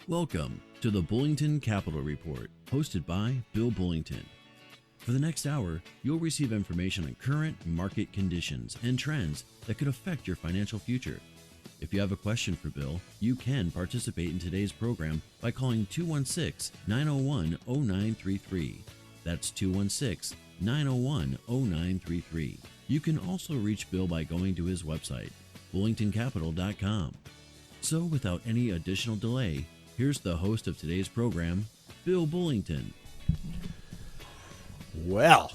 Welcome to the Bullington Capital Report, hosted by Bill Bullington. For the next hour, you'll receive information on current market conditions and trends that could affect your financial future. If you have a question for Bill, you can participate in today's program by calling 216-901-0933. That's 216-901-0933. You can also reach Bill by going to his website, bullingtoncapital.com. So without any additional delay, here's the host of today's program, Bill Bullington. Well,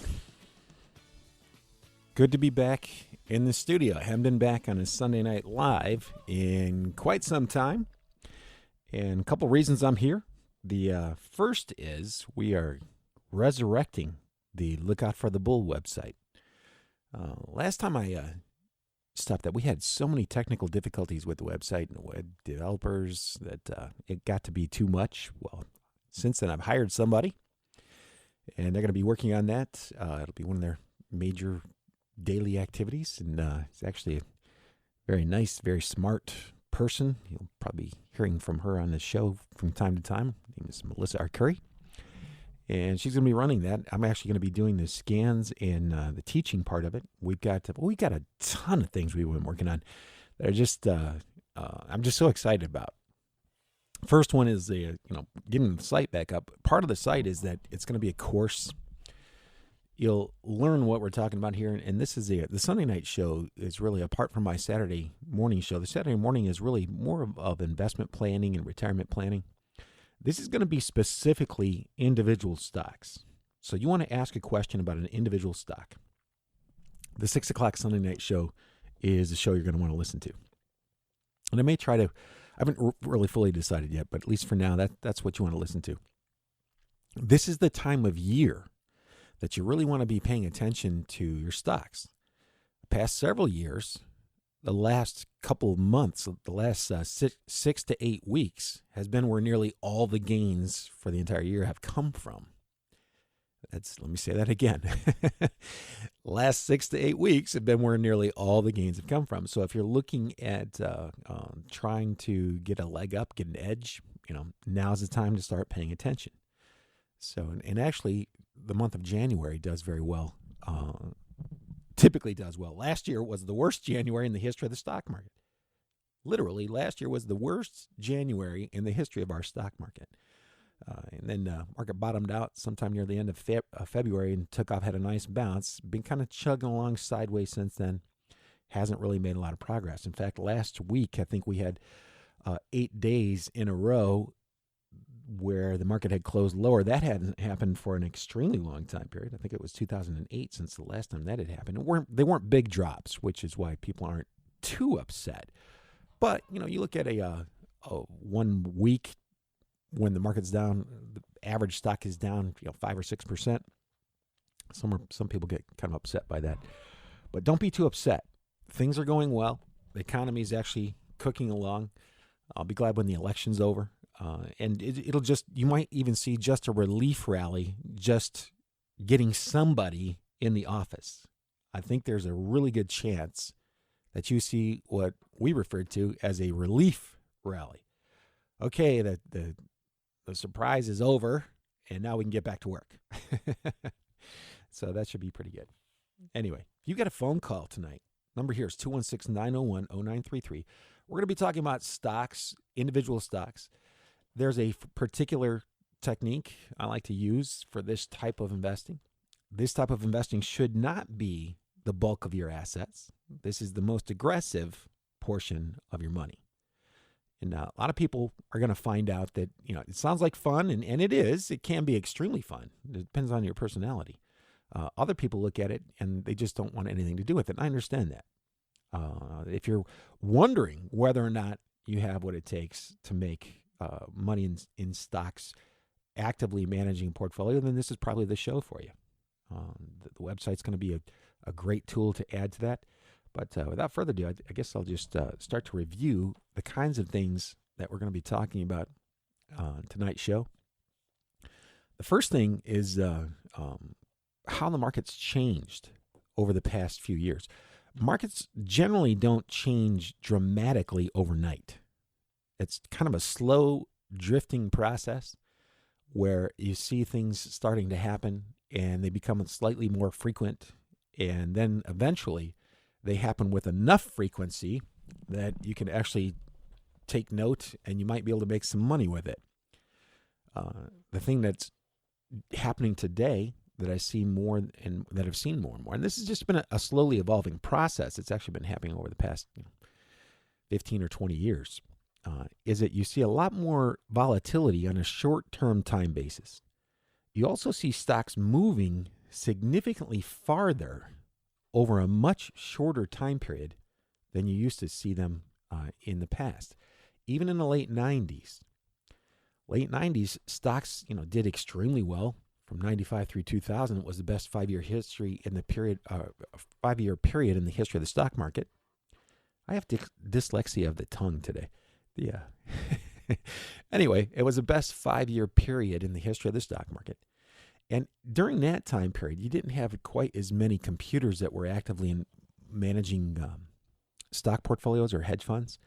good to be back in the studio. I haven't been back on a Sunday Night Live in quite some time. And a couple reasons I'm here. The first is we are resurrecting the Look Out for the Bull website. Last time I stopped that, we had so many technical difficulties with the website and the web developers that it got to be too much. Well, since then I've hired somebody, and they're going to be working on that. It'll be one of their major daily activities, and it's actually a very nice, very smart person. You'll probably be hearing from her on the show from time to time. Her name is Melissa Arcuri, and she's going to be running that. I'm actually going to be doing the scans and the teaching part of it. We got a ton of things we've been working on that are just I'm just so excited about. First one is getting the site back up. Part of the site is that it's going to be a course. You'll learn what we're talking about here, and this is the Sunday night show is really, apart from my Saturday morning show, the Saturday morning is really more of investment planning and retirement planning. This is going to be specifically individual stocks. So you want to ask a question about an individual stock. The 6 o'clock Sunday night show is the show you're going to want to listen to. And I may try to, I haven't really fully decided yet, but at least for now, that's what you want to listen to. This is the time of year that you really want to be paying attention to your stocks. The past several years, the last couple of months, the last 6 to 8 weeks has been where nearly all the gains for the entire year have come from. Let me say that again. Last 6 to 8 weeks have been where nearly all the gains have come from. So if you're looking at trying to get a leg up, get an edge, now's the time to start paying attention. So, and actually, the month of January does very well. Typically does well. Last year was the worst January in the history of the stock market. Literally, last year was the worst January in the history of our stock market. And then market bottomed out sometime near the end of February and took off, had a nice bounce. Been kind of chugging along sideways since then. Hasn't really made a lot of progress. In fact, last week, I think we had 8 days in a row where the market had closed lower. That hadn't happened for an extremely long time period. I think it was 2008 since the last time that had happened. They weren't big drops, which is why people aren't too upset. But, you look at a 1 week when the market's down, the average stock is down 5 or 6%. Some people get kind of upset by that. But don't be too upset. Things are going well. The economy is actually cooking along. I'll be glad when the election's over. And you might even see just a relief rally, just getting somebody in the office. I think there's a really good chance that you see what we referred to as a relief rally. Okay, the surprise is over, and now we can get back to work. So that should be pretty good. Anyway, you got a phone call tonight. Number here is 216-901-0933. We're going to be talking about stocks, individual stocks. There's a particular technique I like to use for this type of investing. This type of investing should not be the bulk of your assets. This is the most aggressive portion of your money. And a lot of people are going to find out that, it sounds like fun, and it is. It can be extremely fun. It depends on your personality. Other people look at it, and they just don't want anything to do with it. And I understand that. If you're wondering whether or not you have what it takes to make money in stocks, actively managing a portfolio, then this is probably the show for you. The website's going to be a great tool to add to that. But without further ado, I guess I'll just start to review the kinds of things that we're going to be talking about on tonight's show. The first thing is how the market's changed over the past few years. Markets generally don't change dramatically overnight. It's kind of a slow drifting process where you see things starting to happen and they become slightly more frequent, and then eventually they happen with enough frequency that you can actually take note and you might be able to make some money with it. The thing that's happening today that I see more and that I've seen more and more, and this has just been a slowly evolving process. It's actually been happening over the past 15 or 20 years, is that you see a lot more volatility on a short-term time basis. You also see stocks moving significantly farther over a much shorter time period than you used to see them in the past. Even in the late 90s. Late 90s, stocks did extremely well. From 95 through 2000, it was the best 5-year history in the period, 5-year period in the history of the stock market. I have dyslexia of the tongue today. Yeah. Anyway, it was the best 5-year period in the history of the stock market. And during that time period, you didn't have quite as many computers that were actively managing stock portfolios or hedge funds.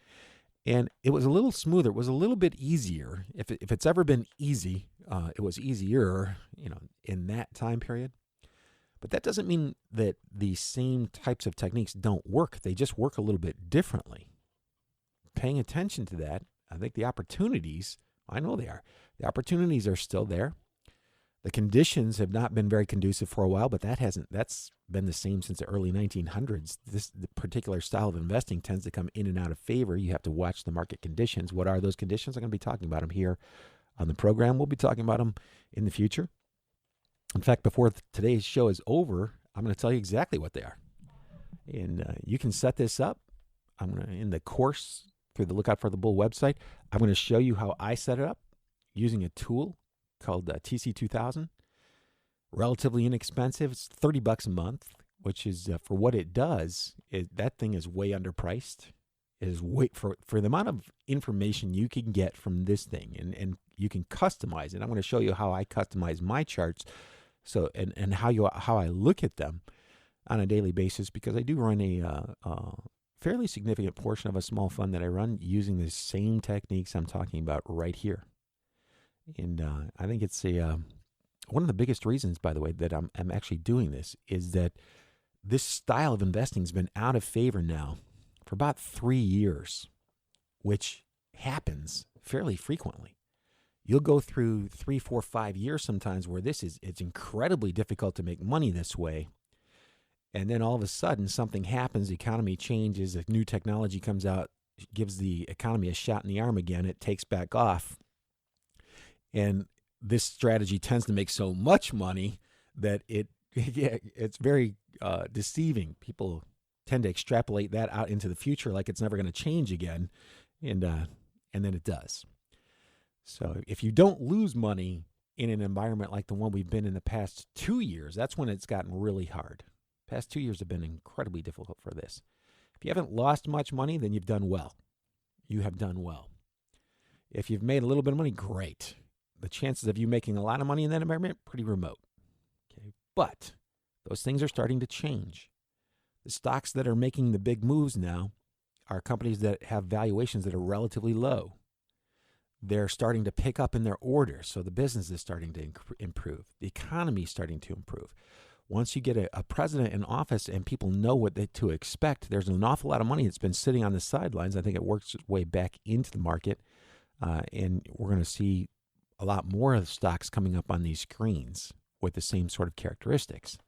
And it was a little smoother. It was a little bit easier. If it's ever been easy, it was easier, in that time period. But that doesn't mean that the same types of techniques don't work. They just work a little bit differently. Paying attention to that, I think the opportunities, I know they are. The opportunities are still there. The conditions have not been very conducive for a while, but that's been the same since the early 1900s. The particular style of investing tends to come in and out of favor. You have to watch the market conditions. What are those conditions? I'm going to be talking about them here on the program. We'll be talking about them in the future. In fact, before today's show is over, I'm going to tell you exactly what they are. And you can set this up. In the course through the Lookout for the Bull website, I'm going to show you how I set it up using a tool called TC2000. Relatively inexpensive. It's $30 a month, which is for what it does. That thing is way underpriced. It is way for the amount of information you can get from this thing, and you can customize it. I'm going to show you how I customize my charts, and how I look at them on a daily basis, because I do run a fairly significant portion of a small fund that I run using the same techniques I'm talking about right here. And I think it's one of the biggest reasons, by the way, that I'm actually doing this is that this style of investing has been out of favor now for about 3 years, which happens fairly frequently. You'll go through 3, 4, 5 years sometimes where it's incredibly difficult to make money this way. And then all of a sudden something happens, the economy changes, a new technology comes out, gives the economy a shot in the arm again, it takes back off. And this strategy tends to make so much money that it's very deceiving. People tend to extrapolate that out into the future like it's never going to change again, and then it does. So if you don't lose money in an environment like the one we've been in the past 2 years, that's when it's gotten really hard. Past 2 years have been incredibly difficult for this. If you haven't lost much money, then you've done well. You have done well. If you've made a little bit of money, great. The chances of you making a lot of money in that environment, pretty remote. Okay, but those things are starting to change. The stocks that are making the big moves now are companies that have valuations that are relatively low. They're starting to pick up in their orders, so the business is starting to improve. The economy is starting to improve. Once you get a president in office and people know what to expect, there's an awful lot of money that's been sitting on the sidelines. I think it works its way back into the market, and we're going to see a lot more of the stocks coming up on these screens with the same sort of characteristics.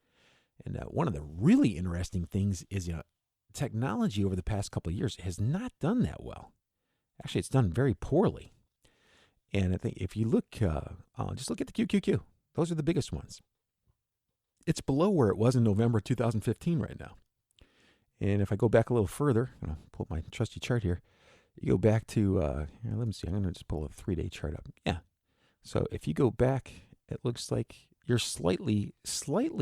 And one of the really interesting things is, technology over the past couple of years has not done that well. Actually, it's done very poorly. And I think if you look, just look at the QQQ. Those are the biggest ones. It's below where it was in November 2015 right now. And if I go back a little further, I'm going to pull up my trusty chart here. You go back to, let me see, I'm going to just pull a 3-day chart up. Yeah. So if you go back, it looks like you're slightly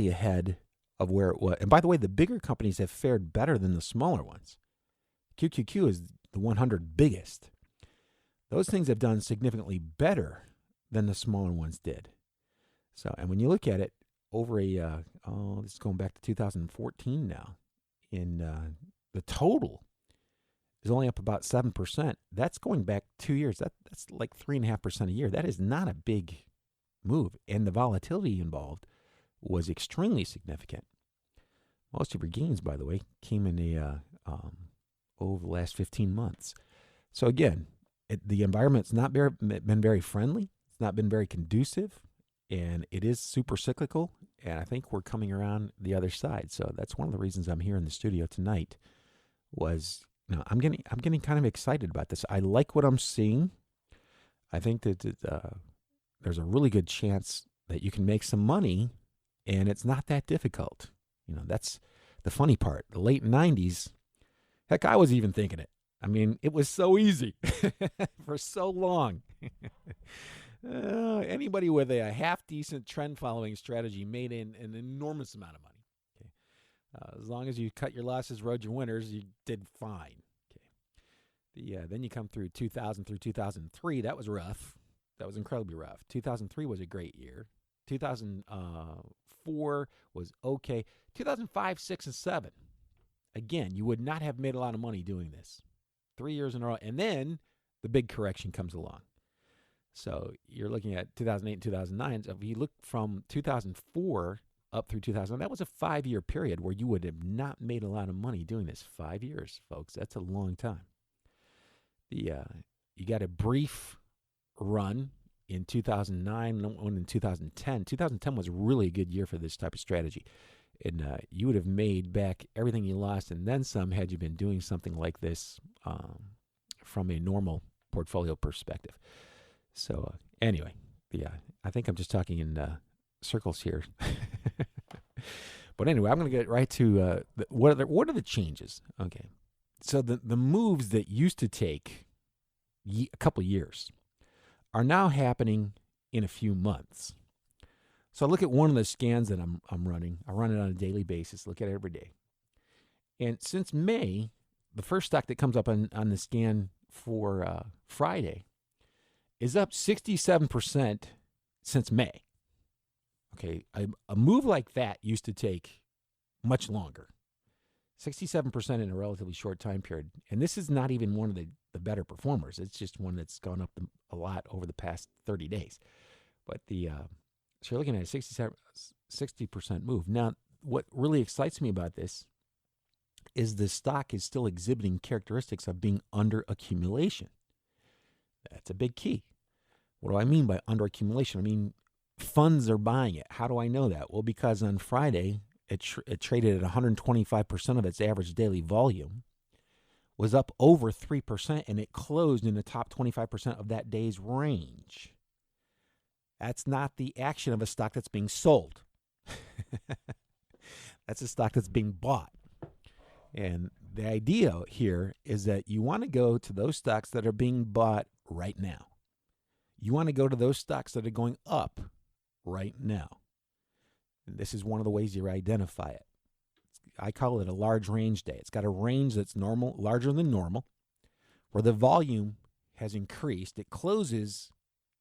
ahead of where it was. And by the way, the bigger companies have fared better than the smaller ones. QQQ is the 100 biggest. Those things have done significantly better than the smaller ones did. So, and when you look at it over this is going back to 2014 now, in the total is only up about 7%. That's going back 2 years, that's like 3.5% a year. That is not a big move. And the volatility involved was extremely significant. Most of your gains, by the way, came in over the last 15 months. So again, the environment's not been very friendly. It's not been very conducive, and it is super cyclical. And I think we're coming around the other side. So that's one of the reasons I'm here in the studio tonight. I'm getting kind of excited about this. I like what I'm seeing. I think that there's a really good chance that you can make some money, and it's not that difficult. That's the funny part. The late 90s, heck, I was even thinking it. I mean, it was so easy for so long. Anybody with a half-decent trend-following strategy made an enormous amount of money. Okay? As long as you cut your losses, rode your winners, you did fine. Okay. Then you come through 2000 through 2003. That was rough. That was incredibly rough. 2003 was a great year. 2004 was okay. 2005, 6, and 7. Again, you would not have made a lot of money doing this. 3 years in a row. And then the big correction comes along. So you're looking at 2008 and 2009. So if you look from 2004 up through 2000, that was a 5-year period where you would have not made a lot of money doing this. 5 years, folks. That's a long time. You got a brief run in 2009, one in 2010. 2010 was really a good year for this type of strategy. And you would have made back everything you lost and then some had you been doing something like this from a normal portfolio perspective. So anyway, I think I'm just talking in circles here. But anyway, I'm going to get right to what are the changes? Okay, so the moves that used to take a couple years are now happening in a few months. So I look at one of the scans that I'm running. I run it on a daily basis, look at it every day. And since May, the first stock that comes up on the scan for Friday is up 67% since May. Okay, a move like that used to take much longer. 67% in a relatively short time period. And this is not even one of the better performers. It's just one that's gone up a lot over the past 30 days. But so you're looking at a 60% move. Now, what really excites me about this is the stock is still exhibiting characteristics of being under accumulation. That's a big key. What do I mean by under accumulation? I mean, funds are buying it. How do I know that? Well, because on Friday, it traded at 125% of its average daily volume, was up over 3%, and it closed in the top 25% of that day's range. That's not the action of a stock that's being sold. That's a stock that's being bought. And the idea here is that you want to go to those stocks that are being bought right now. You want to go to those stocks that are going up right now. And this is one of the ways you identify it. I call it a large range day. It's got a range that's larger than normal, where the volume has increased. It closes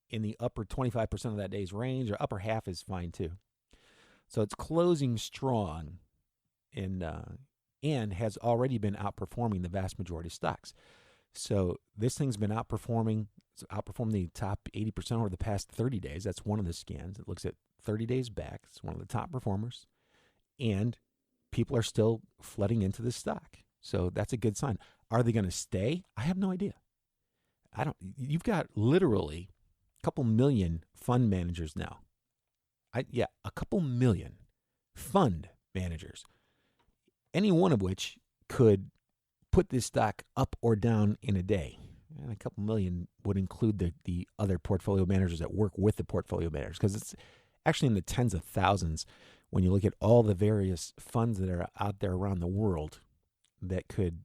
in the upper 25% of that day's range, or upper half is fine too. So it's closing strong and has already been outperforming the vast majority of stocks. So this thing's been outperforming. It's outperformed the top 80% over the past 30 days. That's one of the scans. It looks at 30 days back. It's one of the top performers. And people are still flooding into this stock. So that's a good sign. Are they going to stay? I have no idea. You've got literally a couple million fund managers now. A couple million fund managers. Any one of which could put this stock up or down in a day. And a couple million would include the other portfolio managers that work with the portfolio managers, because it's actually in the tens of thousands when you look at all the various funds that are out there around the world that could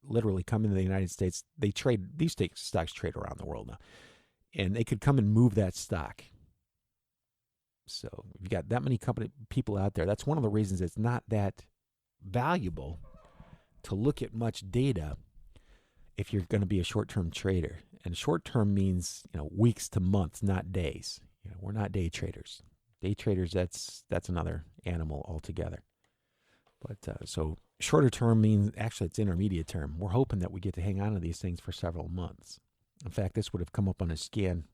literally come into the United States. These stocks trade around the world now, and they could come and move that stock. So you've got that many people out there. That's one of the reasons it's not that valuable to look at much data if you're going to be a short-term trader. And short-term means, weeks to months, not days. We're not day traders. Day traders, that's another animal altogether. But so shorter term means actually it's intermediate term. We're hoping that we get to hang on to these things for several months. In fact, this would have come up on a scan.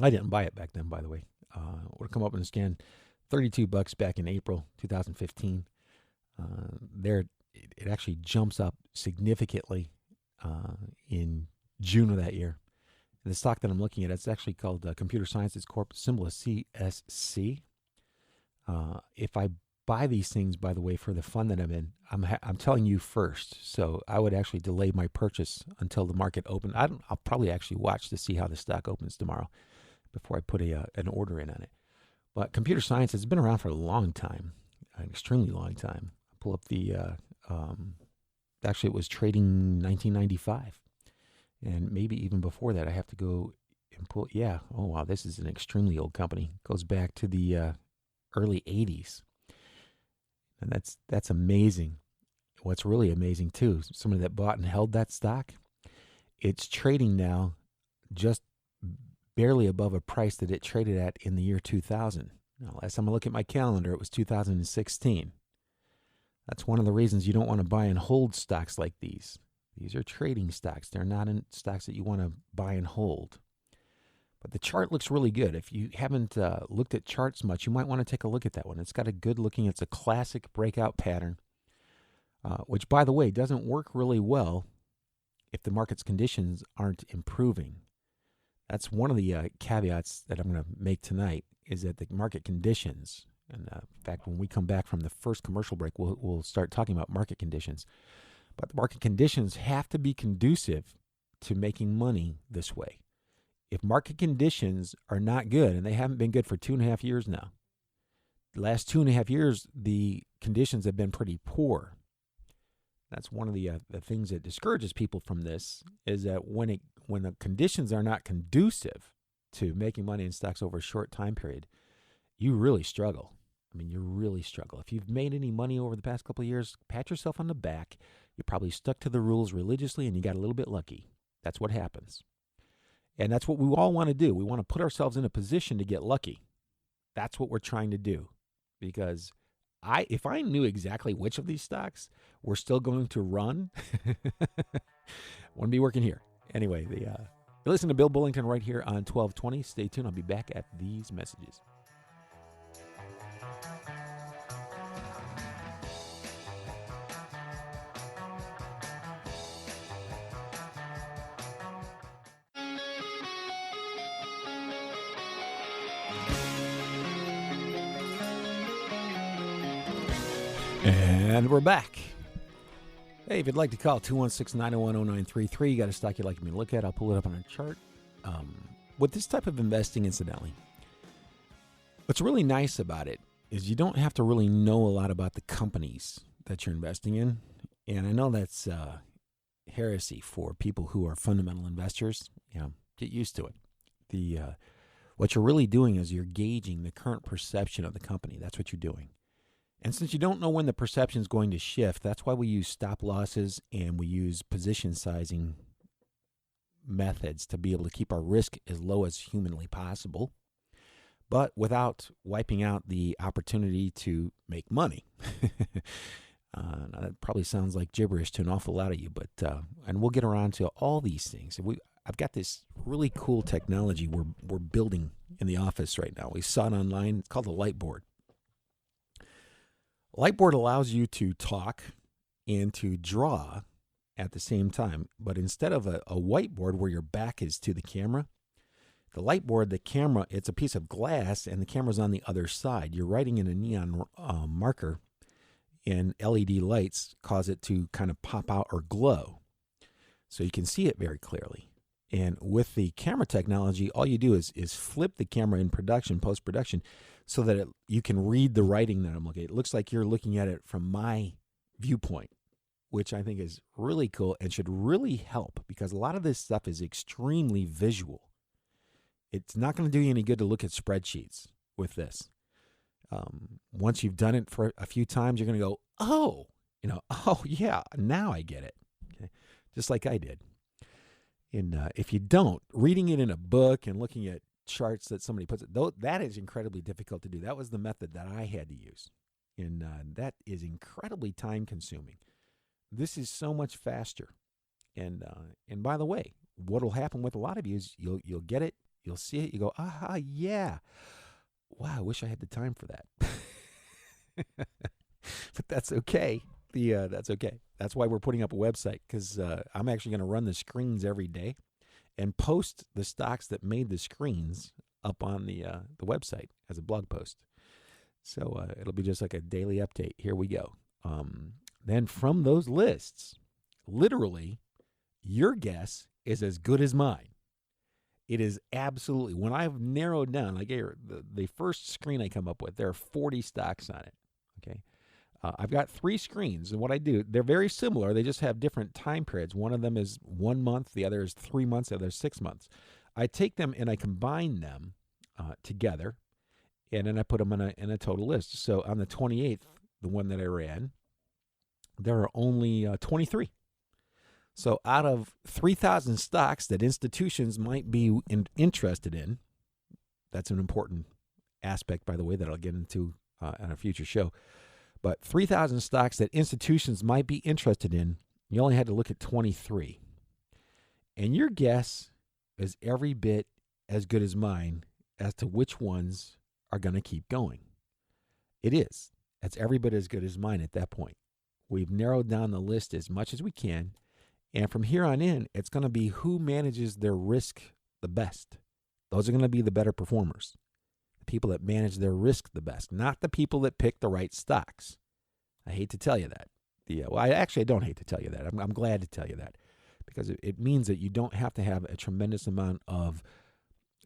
I didn't buy it back then, by the way. It would have come up on a scan, $32 back in April 2015. There, it actually jumps up significantly in June of that year. And the stock that I'm looking at, it's actually called Computer Sciences Corp. Symbol is CSC. If I buy these things, by the way, for the fund that I'm in, I'm telling you first. So I would actually delay my purchase until the market opened. I'll probably actually watch to see how the stock opens tomorrow before I put an order in on it. But computer science has been around for a long time, an extremely long time. I'll pull up the, actually it was trading 1995. And maybe even before that, I have to go and pull, yeah, oh wow, this is an extremely old company. Goes back to the early 80s. And that's amazing. What's really amazing too, somebody that bought and held that stock, it's trading now just barely above a price that it traded at in the year 2000. Now, last time I look at my calendar, it was 2016. That's one of the reasons you don't want to buy and hold stocks like these. These are trading stocks. They're not in stocks that you want to buy and hold. But the chart looks really good. If you haven't looked at charts much, you might want to take a look at that one. It's got a good looking, it's a classic breakout pattern, which, by the way, doesn't work really well if the market's conditions aren't improving. That's one of the caveats that I'm going to make tonight, is that the market conditions, and in fact, when we come back from the first commercial break, we'll start talking about market conditions. But the market conditions have to be conducive to making money this way. If market conditions are not good, and they haven't been good for 2.5 years now, the last 2.5 years, the conditions have been pretty poor. That's one of the things that discourages people from this, is that when the conditions are not conducive to making money in stocks over a short time period, you really struggle. I mean, you really struggle. If you've made any money over the past couple of years, pat yourself on the back. You probably stuck to the rules religiously and you got a little bit lucky. That's what happens. And that's what we all want to do. We want to put ourselves in a position to get lucky. That's what we're trying to do. Because if I knew exactly which of these stocks were still going to run, I wouldn't be working here. Anyway, you listen to Bill Bullington right here on 1220. Stay tuned. I'll be back at these messages. And we're back. Hey, if you'd like to call 216-901-0933, you got a stock you'd like me to look at, I'll pull it up on a chart. With this type of investing, incidentally, what's really nice about it is you don't have to really know a lot about the companies that you're investing in. And I know that's heresy for people who are fundamental investors. Get used to it. What you're really doing is you're gauging the current perception of the company. That's what you're doing. And since you don't know when the perception is going to shift, that's why we use stop losses and we use position sizing methods to be able to keep our risk as low as humanly possible, but without wiping out the opportunity to make money. That probably sounds like gibberish to an awful lot of you, but and we'll get around to all these things. I've got this really cool technology we're building in the office right now. We saw it online. It's called a Lightboard. Lightboard allows you to talk and to draw at the same time. But instead of a whiteboard where your back is to the camera, the Lightboard, the camera, it's a piece of glass and the camera's on the other side. You're writing in a neon marker, and LED lights cause it to kind of pop out or glow. So you can see it very clearly. And with the camera technology, all you do is flip the camera in post-production, so that you can read the writing that I'm looking at. It looks like you're looking at it from my viewpoint, which I think is really cool and should really help, because a lot of this stuff is extremely visual. It's not going to do you any good to look at spreadsheets with this. Once you've done it for a few times, you're going to go, oh yeah, now I get it. Okay? Just like I did. And if you don't, reading it in a book and looking at charts that somebody puts, that is incredibly difficult to do. That was the method that I had to use. And that is incredibly time consuming. This is so much faster. And by the way, what'll happen with a lot of you is you'll get it, you'll see it, you go, yeah. Wow, I wish I had the time for that. But that's okay. That's okay. That's why we're putting up a website, because I'm actually going to run the screens every day and post the stocks that made the screens up on the website as a blog post. So it'll be just like a daily update. Here we go. Then from those lists, literally, your guess is as good as mine. It is absolutely, when I've narrowed down, like the first screen I come up with, there are 40 stocks on it. Okay. I've got 3 screens, and what I do, they're very similar. They just have different time periods. One of them is 1 month, the other is 3 months, the other is 6 months. I take them and I combine them together, and then I put them in a total list. So on the 28th, the one that I ran, there are only 23. So out of 3,000 stocks that institutions might be interested in, that's an important aspect, by the way, that I'll get into on a future show. But 3,000 stocks that institutions might be interested in, you only had to look at 23. And your guess is every bit as good as mine as to which ones are going to keep going. It is. That's every bit as good as mine at that point. We've narrowed down the list as much as we can. And from here on in, it's going to be who manages their risk the best. Those are going to be the better performers. The people that manage their risk the best, not the people that pick the right stocks. I hate to tell you that. I don't hate to tell you that. I'm glad to tell you that, because it means that you don't have to have a tremendous amount of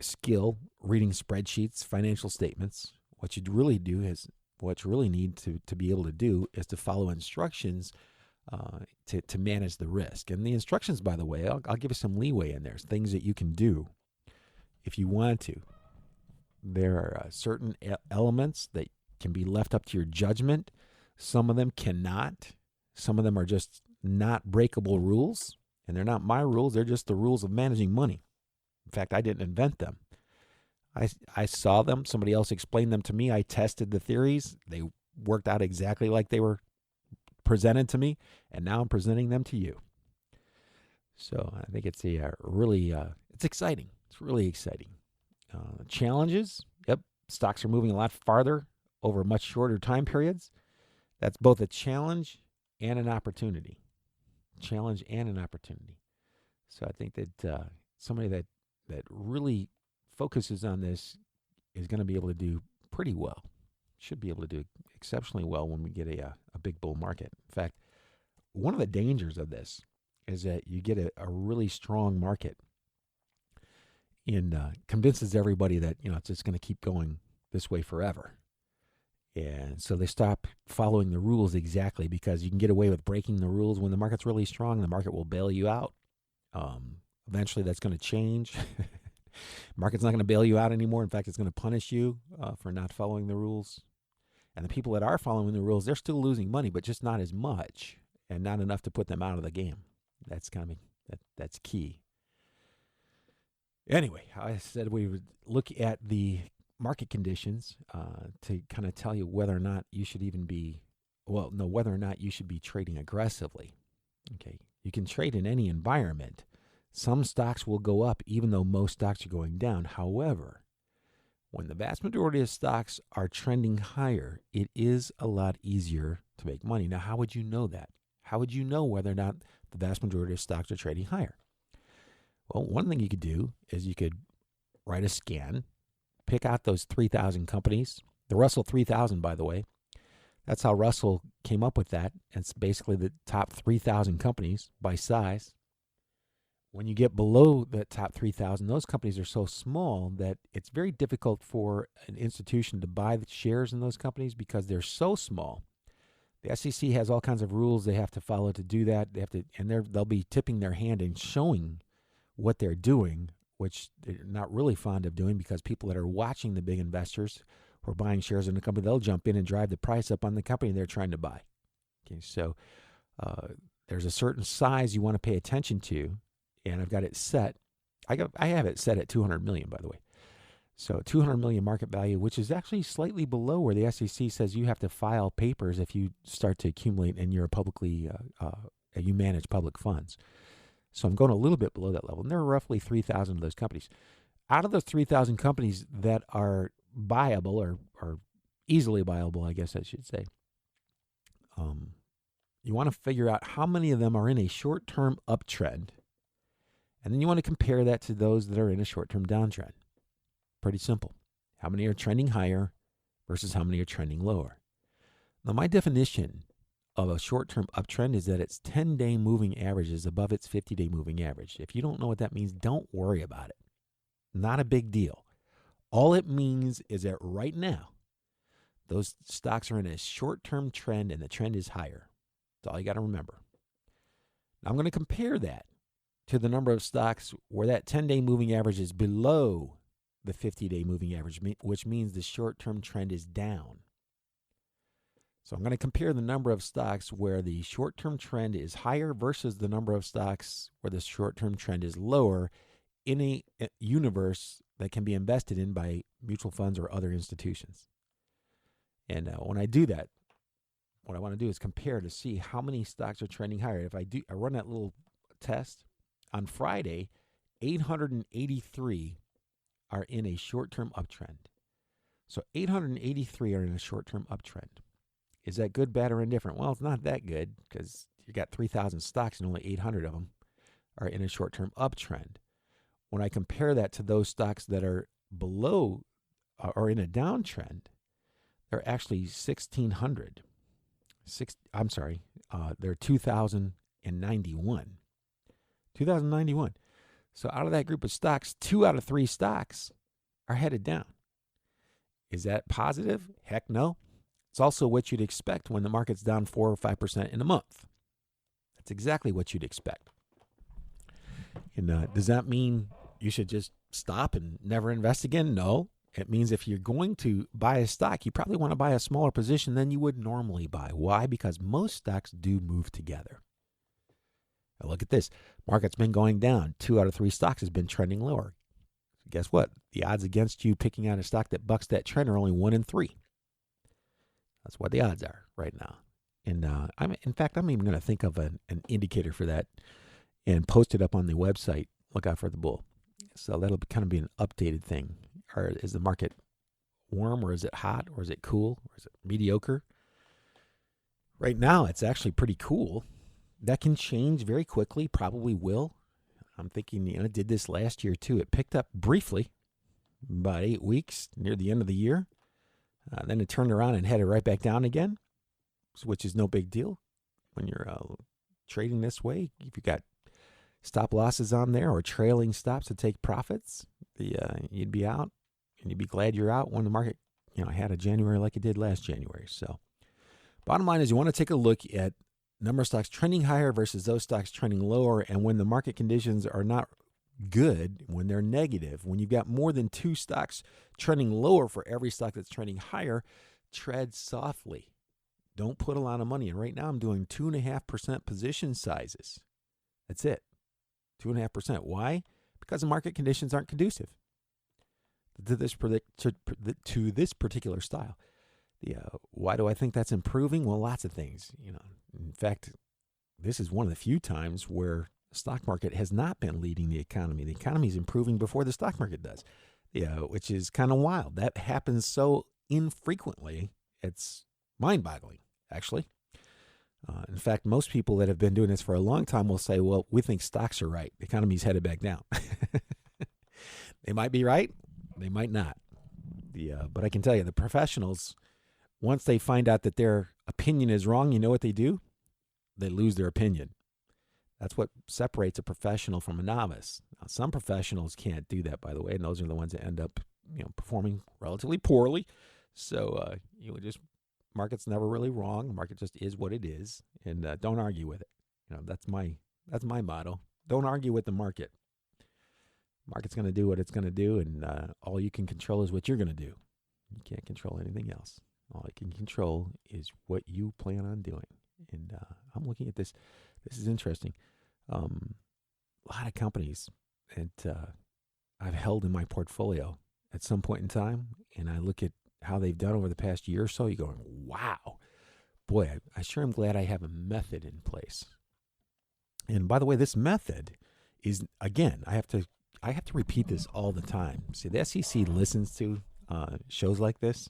skill reading spreadsheets, financial statements. What you really need to be able to do is to follow instructions to manage the risk. And the instructions, by the way, I'll give you some leeway in there. Things that you can do if you want to. There are certain elements that can be left up to your judgment. Some of them cannot. Some of them are just not breakable rules, and they're not my rules. They're just the rules of managing money. In fact, I didn't invent them. I saw them. Somebody else explained them to me. I tested the theories. They worked out exactly like they were presented to me, and now I'm presenting them to you. So I think it's it's exciting. It's really exciting. Challenges. Yep, stocks are moving a lot farther over much shorter time periods. That's both a challenge and an opportunity. Challenge and an opportunity. So I think that somebody that really focuses on this is going to be able to do pretty well. Should be able to do exceptionally well when we get a big bull market. In fact, one of the dangers of this is that you get a really strong market and convinces everybody that it's just going to keep going this way forever. And so they stop following the rules exactly, because you can get away with breaking the rules. When the market's really strong, the market will bail you out. Eventually that's going to change. Market's not going to bail you out anymore. In fact, it's going to punish you for not following the rules. And the people that are following the rules, they're still losing money, but just not as much, and not enough to put them out of the game. That's that's key. Anyway, I said we would look at the market conditions to kind of tell you whether or not you should whether or not you should be trading aggressively. Okay, you can trade in any environment. Some stocks will go up even though most stocks are going down. However, when the vast majority of stocks are trending higher, it is a lot easier to make money. Now, how would you know that? How would you know whether or not the vast majority of stocks are trading higher? Well, one thing you could do is you could write a scan, pick out those 3,000 companies. The Russell 3000, by the way, that's how Russell came up with that. It's basically the top 3,000 companies by size. When you get below the top 3,000, those companies are so small that it's very difficult for an institution to buy the shares in those companies because they're so small. The SEC has all kinds of rules they have to follow to do that. They'll be tipping their hand and showing what they're doing, which they're not really fond of doing, because people that are watching the big investors who are buying shares in the company, they'll jump in and drive the price up on the company they're trying to buy. Okay, so there's a certain size you want to pay attention to. And I've got it set. I have it set at 200 million, by the way. So 200 million market value, which is actually slightly below where the SEC says you have to file papers if you start to accumulate and you're publicly, you manage public funds. So I'm going a little bit below that level. And there are roughly 3,000 of those companies. Out of those 3,000 companies that are buyable or easily buyable, I guess I should say, you want to figure out how many of them are in a short-term uptrend. And then you want to compare that to those that are in a short-term downtrend. Pretty simple. How many are trending higher versus how many are trending lower? Now, my definition of a short-term uptrend is that its 10-day moving average is above its 50-day moving average. If you don't know what that means, don't worry about it. Not a big deal. All it means is that right now, those stocks are in a short-term trend and the trend is higher. That's all you got to remember. Now, I'm going to compare that to the number of stocks where that 10-day moving average is below the 50-day moving average, which means the short-term trend is down. So I'm going to compare the number of stocks where the short-term trend is higher versus the number of stocks where the short-term trend is lower in a universe that can be invested in by mutual funds or other institutions. And when I do that, what I want to do is compare to see how many stocks are trending higher. If I run that little test, on Friday, 883 are in a short-term uptrend. So 883 are in a short-term uptrend. Is that good, bad, or indifferent? Well, it's not that good because you got 3,000 stocks and only 800 of them are in a short-term uptrend. When I compare that to those stocks that are below or in a downtrend, they're actually 1,600. They're 2,091. 2,091. So out of that group of stocks, 2 out of 3 stocks are headed down. Is that positive? Heck no. It's also what you'd expect when the market's down 4 or 5% in a month. That's exactly what you'd expect. And does that mean you should just stop and never invest again? No. It means if you're going to buy a stock, you probably want to buy a smaller position than you would normally buy. Why? Because most stocks do move together. Now look at this. Market's been going down. 2 out of 3 stocks has been trending lower. Guess what? The odds against you picking out a stock that bucks that trend are only 1 in 3. That's what the odds are right now. And I'm even going to think of an indicator for that and post it up on the website. Look out for the bull. So that'll kind of be an updated thing. Or is the market warm, or is it hot, or is it cool, or is it mediocre? Right now, it's actually pretty cool. That can change very quickly, probably will. I'm thinking, it did this last year too. It picked up briefly, about 8 weeks near the end of the year. Then it turned around and headed right back down again, which is no big deal when you're trading this way. If you got stop losses on there or trailing stops to take profits, you'd be out, and you'd be glad you're out when the market, had a January like it did last January. So, bottom line is you want to take a look at number of stocks trending higher versus those stocks trending lower, and when the market conditions are not good, when they're negative, when you've got more than 2 stocks trending lower for every stock that's trending higher, tread softly. Don't put a lot of money in. Right now I'm doing 2.5% position sizes. That's it. 2.5%. Why? Because the market conditions aren't conducive to this particular style. Why do I think that's improving? Well, lots of things. In fact, this is one of the few times where the stock market has not been leading the economy. The economy is improving before the stock market does, which is kind of wild. That happens so infrequently. It's mind-boggling, actually. In fact, most people that have been doing this for a long time will say, well, we think stocks are right. The economy's headed back down. They might be right. They might not. But I can tell you, the professionals, once they find out that their opinion is wrong, you know what they do? They lose their opinion. That's what separates a professional from a novice. Now, some professionals can't do that, by the way, and those are the ones that end up, performing relatively poorly. So, market's never really wrong. The market just is what it is, and don't argue with it. That's my motto. Don't argue with the market. Market's going to do what it's going to do, and all you can control is what you're going to do. You can't control anything else. All you can control is what you plan on doing. And I'm looking at this. This is interesting. A lot of companies that I've held in my portfolio at some point in time, and I look at how they've done over the past year or so, you're going, wow. Boy, I sure am glad I have a method in place. And by the way, this method is, again, I have to repeat this all the time. See, the SEC listens to shows like this.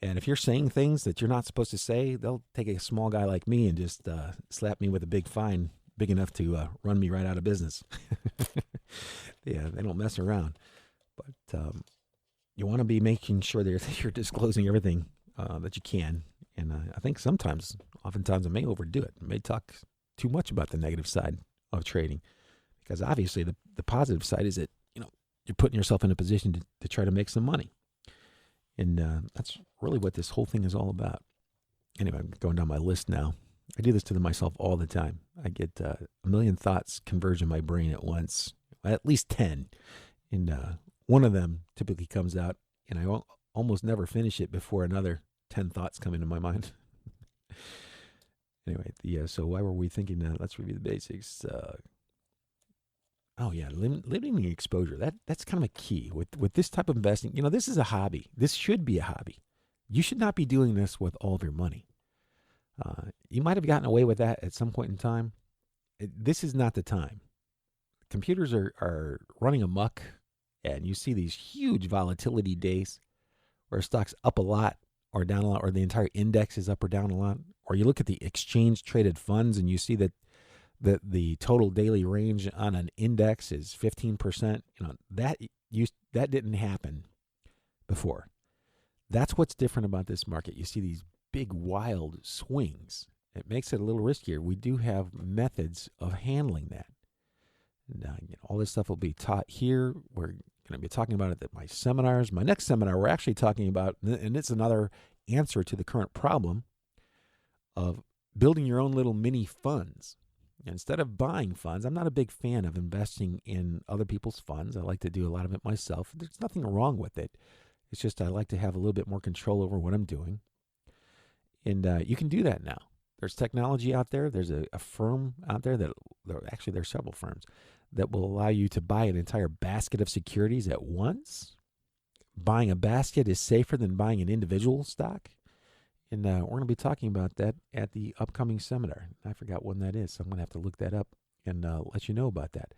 And if you're saying things that you're not supposed to say, they'll take a small guy like me and just slap me with a big fine big enough to run me right out of business. Yeah, they don't mess around. But you want to be making sure that you're disclosing everything that you can. And I think oftentimes I may overdo it. I may talk too much about the negative side of trading, because obviously the positive side is that, you're putting yourself in a position to try to make some money. And that's really what this whole thing is all about. Anyway, I'm going down my list now. I do this to myself all the time. I get a million thoughts converge in my brain at once, at least 10. And one of them typically comes out, and I almost never finish it before another 10 thoughts come into my mind. Anyway, so why were we thinking that? Let's review the basics. Limiting exposure. That's kind of a key with this type of investing. This is a hobby. This should be a hobby. You should not be doing this with all of your money. You might have gotten away with that at some point in time. This is not the time. Computers are running amok, and you see these huge volatility days where stock's up a lot or down a lot, or the entire index is up or down a lot. Or you look at the exchange traded funds and you see that the total daily range on an index is 15%. That didn't happen before. That's what's different about this market. You see these big wild swings. It makes it a little riskier. We do have methods of handling that. And, all this stuff will be taught here. We're going to be talking about it at my seminars. My next seminar, we're actually talking about, and it's another answer to the current problem of building your own little mini funds. Instead of buying funds, I'm not a big fan of investing in other people's funds. I like to do a lot of it myself. There's nothing wrong with it. It's just I like to have a little bit more control over what I'm doing. And you can do that now. There's technology out there. There's a firm out there there's several firms that will allow you to buy an entire basket of securities at once. Buying a basket is safer than buying an individual stock. And we're going to be talking about that at the upcoming seminar. I forgot when that is, so I'm going to have to look that up and let you know about that.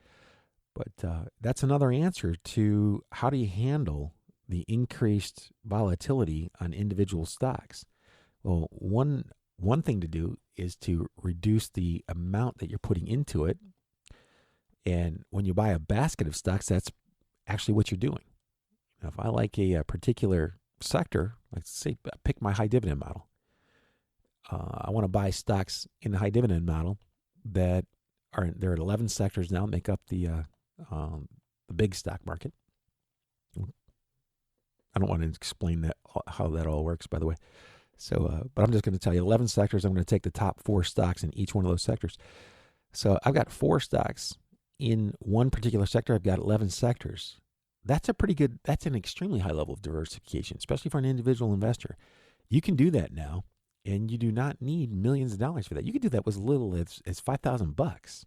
But that's another answer to how do you handle the increased volatility on individual stocks. Well, one thing to do is to reduce the amount that you're putting into it. And when you buy a basket of stocks, that's actually what you're doing. Now, if I like a particular sector, like say, pick my high dividend model. I want to buy stocks in the high dividend model that there are 11 sectors now make up the big stock market. I don't want to explain how that all works, by the way. So, but I'm just going to tell you 11 sectors. I'm going to take the top 4 stocks in each one of those sectors. So I've got 4 stocks in one particular sector. I've got 11 sectors. That's an extremely high level of diversification, especially for an individual investor. You can do that now, and you do not need millions of dollars for that. You can do that with as little as $5,000.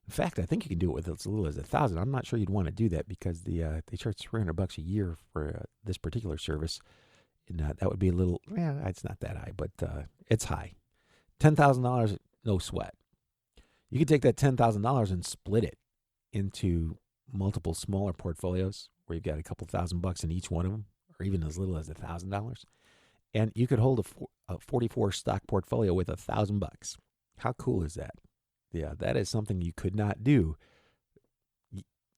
In fact, I think you can do it with as little as $1,000. I'm not sure you'd want to do that because they charge $300 a year for this particular service. And that would be a little, it's not that high, but it's high. $10,000, no sweat. You could take that $10,000 and split it into multiple smaller portfolios where you've got a couple $1,000 in each one of them, or even as little as $1,000. And you could hold a 44 stock portfolio with $1,000. How cool is that? Yeah, that is something you could not do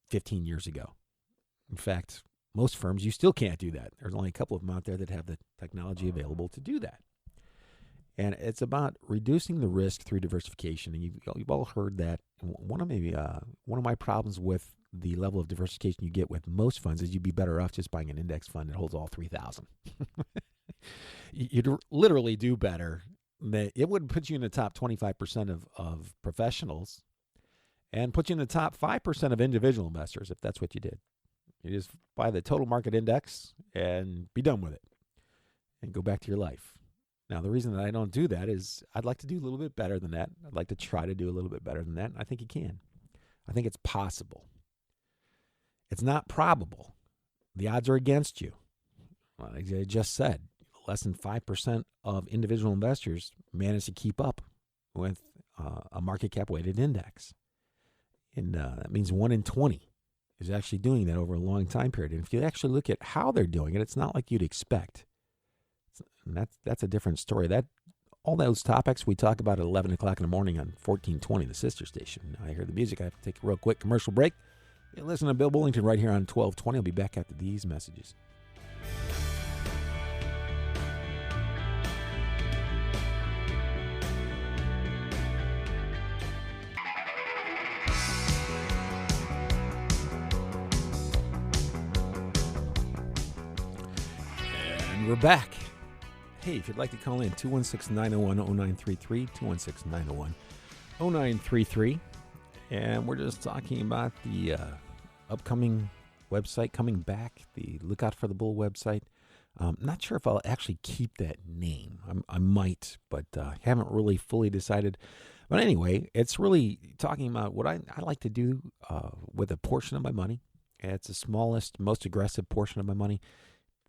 15 years ago. In fact, most firms, you still can't do that. There's only a couple of them out there that have the technology available to do that. And it's about reducing the risk through diversification. And you've all heard that. One of my problems with the level of diversification you get with most funds is you'd be better off just buying an index fund that holds all 3,000. You'd literally do better. It would put you in the top 25% of professionals and put you in the top 5% of individual investors if that's what you did. You just buy the total market index and be done with it and go back to your life. Now, the reason that I don't do that is I'd like to do a little bit better than that. I'd like to try to do a little bit better than that. I think you can. I think it's possible. It's not probable. The odds are against you. Like I just said, less than 5% of individual investors manage to keep up with a market cap weighted index. And that means 1 in 20 is actually doing that over a long time period. And if you actually look at how they're doing it, it's not like you'd expect. And that's a different story. All those topics we talk about at 11 o'clock in the morning on 1420, the sister station. Now I hear the music. I have to take a real quick commercial break. You listen to Bill Bullington right here on 1220. I'll be back after these messages. And we're back. Hey, if you'd like to call in, 216-901-0933, 216-901-0933. And we're just talking about the upcoming website coming back, the Look Out for the Bull website. Not sure if I'll actually keep that name. I might, but haven't really fully decided. But anyway, it's really talking about what I like to do with a portion of my money. It's the smallest, most aggressive portion of my money.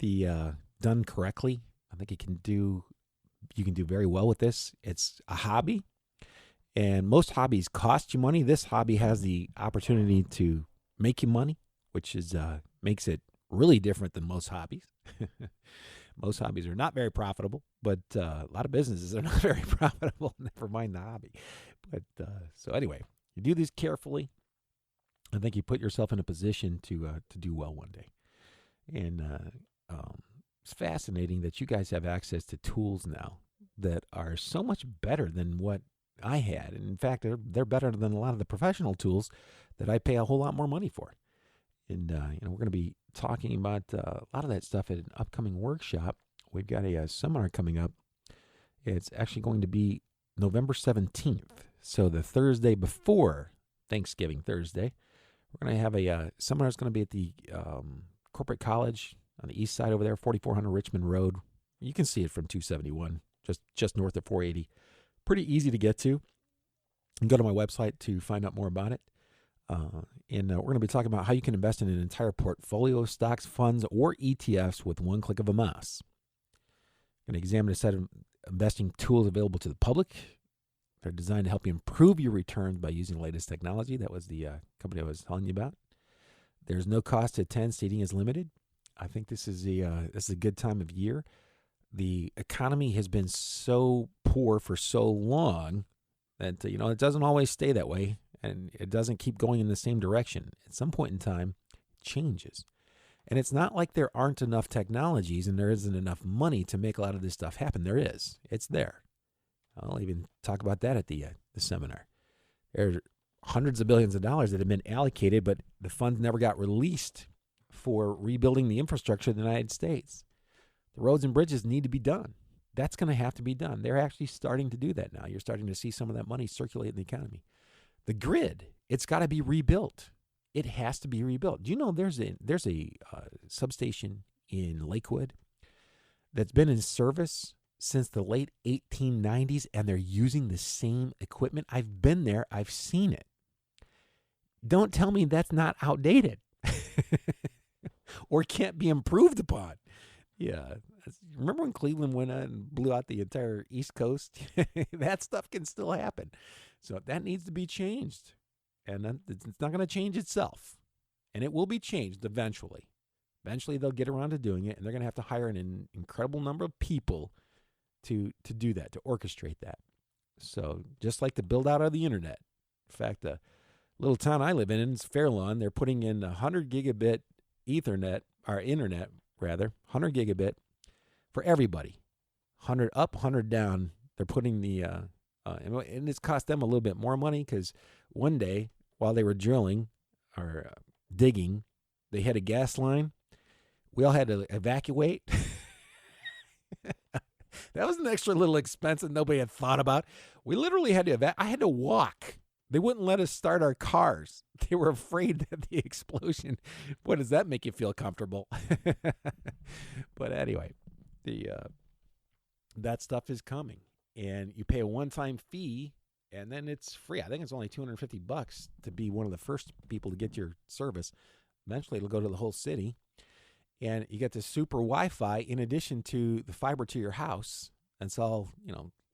The done correctly, I think you can do very well with this. It's a hobby, and most hobbies cost you money. This hobby has the opportunity to make you money, which is makes it really different than most hobbies. Most hobbies are not very profitable, but a lot of businesses are not very profitable. Never mind the hobby. But so anyway, you do this carefully. I think you put yourself in a position to do well one day, and it's fascinating that you guys have access to tools now that are so much better than what I had. And in fact, they're better than a lot of the professional tools that I pay a whole lot more money for. And we're going to be talking about a lot of that stuff at an upcoming workshop. We've got a seminar coming up. It's actually going to be November 17th, so the Thursday before Thanksgiving Thursday. We're going to have a seminar. It's going to be at the Corporate College on the east side over there, 4400 Richmond Road. You can see it from 271, just north of 480. Pretty easy to get to. You can go to my website to find out more about it. And we're going to be talking about how you can invest in an entire portfolio of stocks, funds, or ETFs with one click of a mouse. Going to examine a set of investing tools available to the public. They're designed to help you improve your returns by using the latest technology. That was the company I was telling you about. There's no cost to attend. Seating is limited. I think this is a good time of year. The economy has been so poor for so long that it doesn't always stay that way, and it doesn't keep going in the same direction. At some point in time, it changes. And it's not like there aren't enough technologies and there isn't enough money to make a lot of this stuff happen. There is. It's there. I'll even talk about that at the seminar. There are hundreds of billions of dollars that have been allocated, but the funds never got released for rebuilding the infrastructure of the United States. The roads and bridges need to be done. That's going to have to be done. They're actually starting to do that now. You're starting to see some of that money circulate in the economy. The grid, it's got to be rebuilt. It has to be rebuilt. Do you know there's a substation in Lakewood that's been in service since the late 1890s, and they're using the same equipment? I've been there. I've seen it. Don't tell me that's not outdated or can't be improved upon. Yeah. Remember when Cleveland went out and blew out the entire East Coast? That stuff can still happen. So that needs to be changed. And it's not going to change itself. And it will be changed eventually. Eventually they'll get around to doing it, and they're going to have to hire an incredible number of people to do that, to orchestrate that. So just like the build out of the internet. In fact, the little town I live in is Fairlawn. They're putting in 100 gigabit internet 100 gigabit for everybody. 100 up, 100 down. They're putting the, and it's cost them a little bit more money because one day while they were drilling or digging, they had a gas line. We all had to evacuate. That was an extra little expense that nobody had thought about. We literally had to I had to walk. They wouldn't let us start our cars. They were afraid that the explosion. Boy, does that make you feel comfortable? But anyway, that stuff is coming, and you pay a one-time fee, and then it's free. I think it's only $250 to be one of the first people to get your service. Eventually, it'll go to the whole city, and you get the super Wi-Fi in addition to the fiber to your house. And it's all,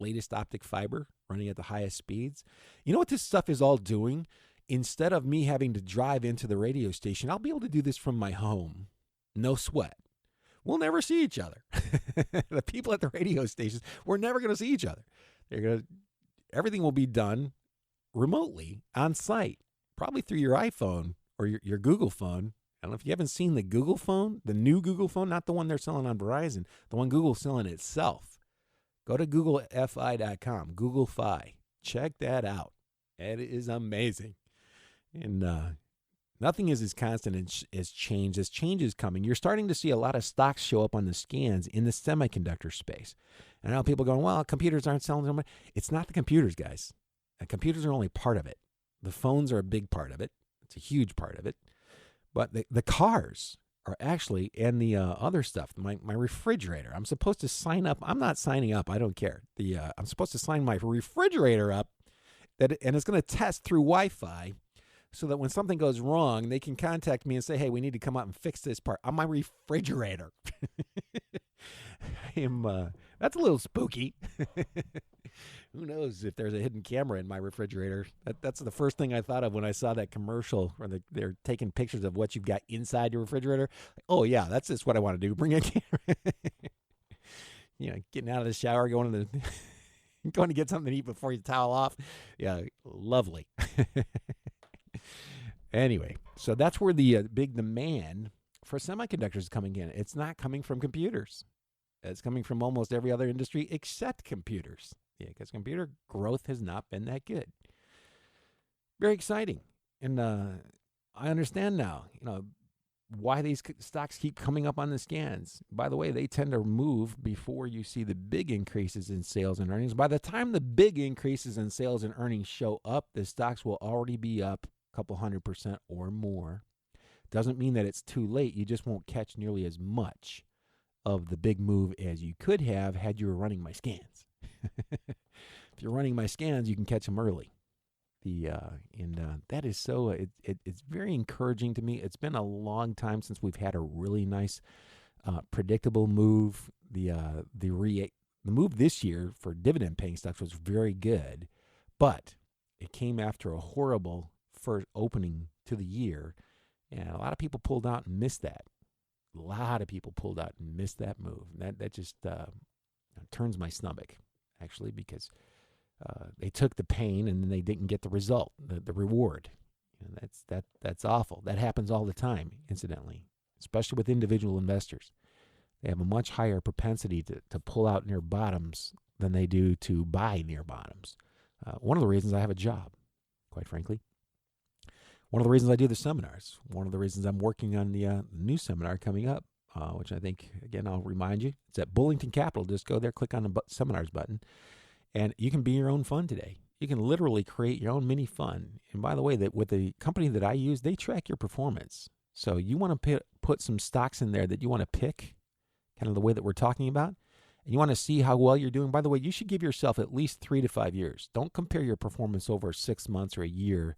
latest optic fiber running at the highest speeds. You know what this stuff is all doing? instead of me having to drive into the radio station, I'll be able to do this from my home. No sweat. We'll never see each other. The people at the radio stations, we're never going to see each other. Everything will be done remotely on site, probably through your iPhone or your Google phone. I don't know if you haven't seen the Google phone, the new Google phone, not the one they're selling on Verizon, the one Google's selling itself. Go to GoogleFi.com, Google Fi. Check that out. It is amazing. And nothing is as constant as change. As change is coming, you're starting to see a lot of stocks show up on the scans in the semiconductor space. And now people are going, well, computers aren't selling so much. It's not the computers, guys. Computers are only part of it. The phones are a big part of it. It's a huge part of it. But the cars are actually, and the other stuff, my refrigerator. I'm supposed to sign up. I'm not signing up. I don't care. I'm supposed to sign my refrigerator up, and it's going to test through Wi-Fi so that when something goes wrong, they can contact me and say, hey, we need to come out and fix this part on my refrigerator. That's a little spooky. Who knows if there's a hidden camera in my refrigerator? That's the first thing I thought of when I saw that commercial where they're taking pictures of what you've got inside your refrigerator. Oh, yeah, that's just what I want to do. Bring a camera. Getting out of the shower, going to get something to eat before you towel off. Yeah, lovely. Anyway, so that's where the big demand for semiconductors is coming in. It's not coming from computers. It's coming from almost every other industry except computers. Yeah, because computer growth has not been that good. Very exciting. And I understand now, why these stocks keep coming up on the scans. By the way, they tend to move before you see the big increases in sales and earnings. By the time the big increases in sales and earnings show up, the stocks will already be up a couple 100% or more. Doesn't mean that it's too late. You just won't catch nearly as much of the big move as you could have had you were running my scans. If you're running my scans, you can catch them early. That is so. It's very encouraging to me. It's been a long time since we've had a really nice, predictable move. The move this year for dividend-paying stocks was very good, but it came after a horrible first opening to the year, and a lot of people pulled out and missed that. A lot of people pulled out and missed that move. That just turns my stomach, actually, because they took the pain and then they didn't get the result, the reward. And that's awful. That happens all the time, incidentally, especially with individual investors. They have a much higher propensity to pull out near bottoms than they do to buy near bottoms. One of the reasons I have a job, quite frankly. One of the reasons I do the seminars. One of the reasons I'm working on the new seminar coming up, which I think, again, I'll remind you, it's at Bullington Capital. Just go there, click on the seminars button, and you can be your own fund today. You can literally create your own mini fund. And by the way, that with the company that I use, they track your performance. So you want to put some stocks in there that you want to pick, kind of the way that we're talking about, and you want to see how well you're doing. By the way, you should give yourself at least 3 to 5 years. Don't compare your performance over 6 months or a year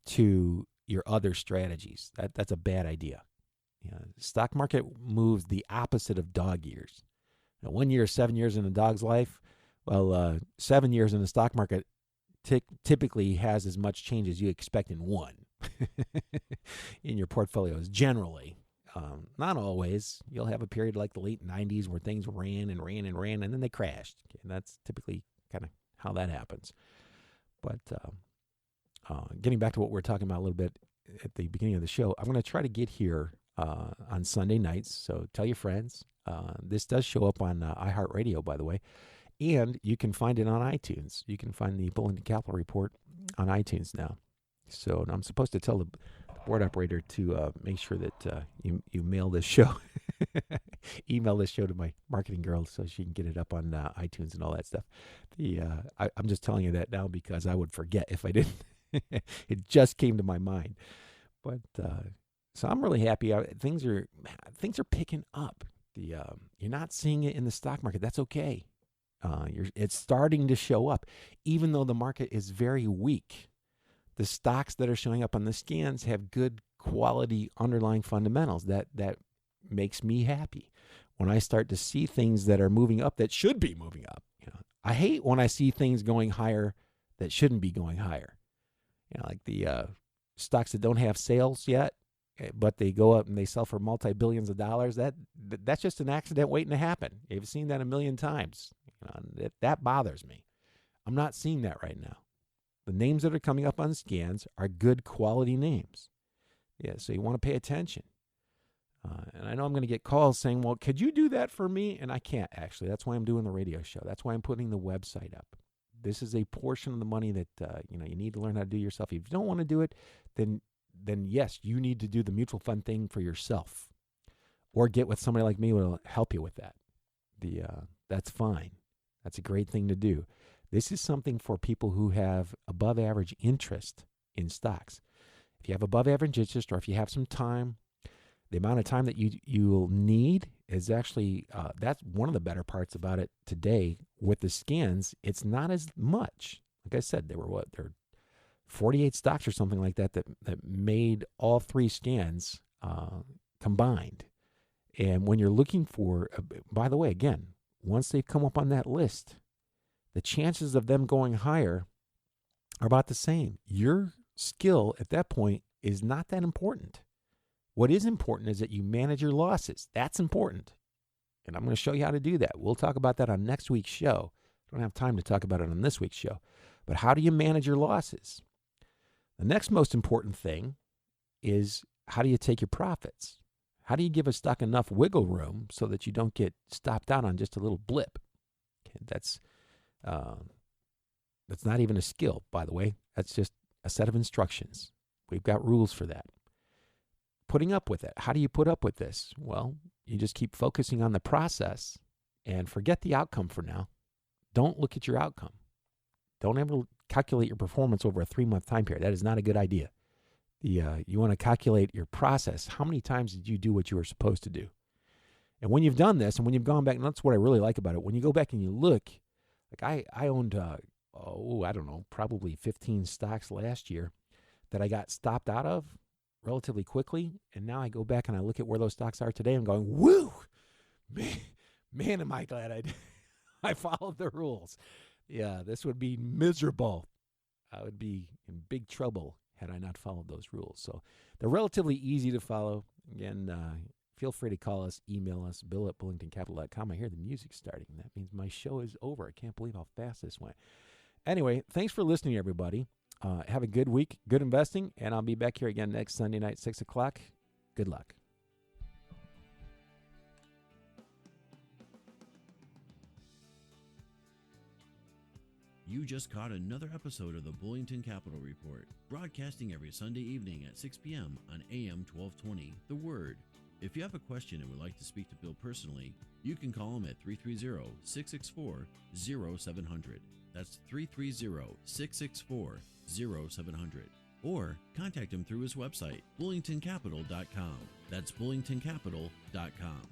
to your other strategies. That's a bad idea. Stock market moves the opposite of dog years. 1 year, 7 years in a dog's life. Well, 7 years in the stock market typically has as much change as you expect in one in your portfolios, generally. Not always. You'll have a period like the late 90s where things ran, and then they crashed. And that's typically kind of how that happens. But getting back to what we were talking about a little bit at the beginning of the show, I'm going to try to get here on Sunday nights. So tell your friends. This does show up on iHeartRadio, by the way. And you can find it on iTunes. You can find the Bullington Capital Report on iTunes now. So I'm supposed to tell the board operator to make sure that you mail this show, email this show to my marketing girl so she can get it up on iTunes and all that stuff. I'm just telling you that now because I would forget if I didn't. It just came to my mind. But so I'm really happy. Things are picking up. You're not seeing it in the stock market. That's okay. It's starting to show up, even though the market is very weak. The stocks that are showing up on the scans have good quality underlying fundamentals. That makes me happy. When I start to see things that are moving up that should be moving up. I hate when I see things going higher that shouldn't be going higher. Like the stocks that don't have sales yet, but they go up and they sell for multi-billions of dollars, that's just an accident waiting to happen. You've seen that a million times. That bothers me. I'm not seeing that right now. The names that are coming up on scans are good quality names. Yeah, so you want to pay attention. And I know I'm going to get calls saying, well, could you do that for me? And I can't, actually. That's why I'm doing the radio show. That's why I'm putting the website up. This is a portion of the money that you need to learn how to do yourself. If you don't want to do it, then yes, you need to do the mutual fund thing for yourself, or get with somebody like me who will help you with that. That's fine. That's a great thing to do. This is something for people who have above average interest in stocks. If you have above average interest, or if you have some time, the amount of time that you'll need is actually, that's one of the better parts about it today. With the scans, it's not as much. Like I said, there were 48 stocks or something like that made all three scans combined. And when you're looking for, by the way, again, once they've come up on that list, the chances of them going higher are about the same. Your skill at that point is not that important. What is important is that you manage your losses. That's important. And I'm going to show you how to do that. We'll talk about that on next week's show. I don't have time to talk about it on this week's show. But how do you manage your losses? The next most important thing is, how do you take your profits? How do you give a stock enough wiggle room so that you don't get stopped out on just a little blip? Okay, that's not even a skill, by the way. That's just a set of instructions. We've got rules for that. Putting up with it. How do you put up with this? Well, you just keep focusing on the process and forget the outcome for now. Don't look at your outcome. Don't ever calculate your performance over a 3-month time period. That is not a good idea. You want to calculate your process. How many times did you do what you were supposed to do? And when you've done this, and when you've gone back, and that's what I really like about it, when you go back and you look, like I owned, probably 15 stocks last year that I got stopped out of relatively quickly. And now I go back and I look at where those stocks are today. I'm going, woo, man, am I glad I followed the rules. Yeah, this would be miserable. I would be in big trouble had I not followed those rules. So they're relatively easy to follow. Again, feel free to call us, email us, bill@bullingtoncapital.com. I hear the music starting. That means my show is over. I can't believe how fast this went. Anyway, thanks for listening, everybody. Have a good week, good investing, and I'll be back here again next Sunday night, 6 o'clock. Good luck. You just caught another episode of the Bullington Capital Report, broadcasting every Sunday evening at 6 p.m. on AM 1220, The Word. If you have a question and would like to speak to Bill personally, you can call him at 330-664-0700. That's 330-664-0700. Or contact him through his website, bullingtoncapital.com. That's bullingtoncapital.com.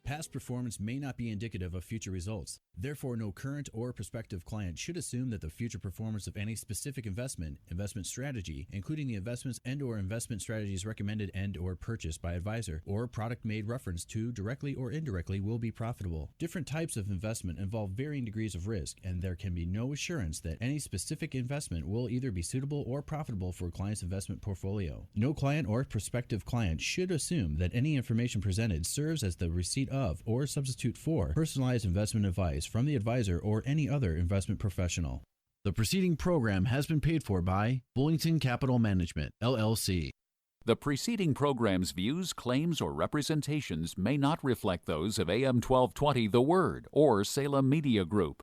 Past performance may not be indicative of future results. Therefore, no current or prospective client should assume that the future performance of any specific investment strategy, including the investments and/or investment strategies recommended and/or purchased by advisor, or product made reference to directly or indirectly, will be profitable. Different types of investment involve varying degrees of risk, and there can be no assurance that any specific investment will either be suitable or profitable for a client's investment portfolio. No client or prospective client should assume that any information presented serves as the receipt of or substitute for personalized investment advice from the advisor or any other investment professional. The preceding program has been paid for by Bullington Capital Management, LLC. The preceding program's views, claims, or representations may not reflect those of AM 1220 The Word or Salem Media Group.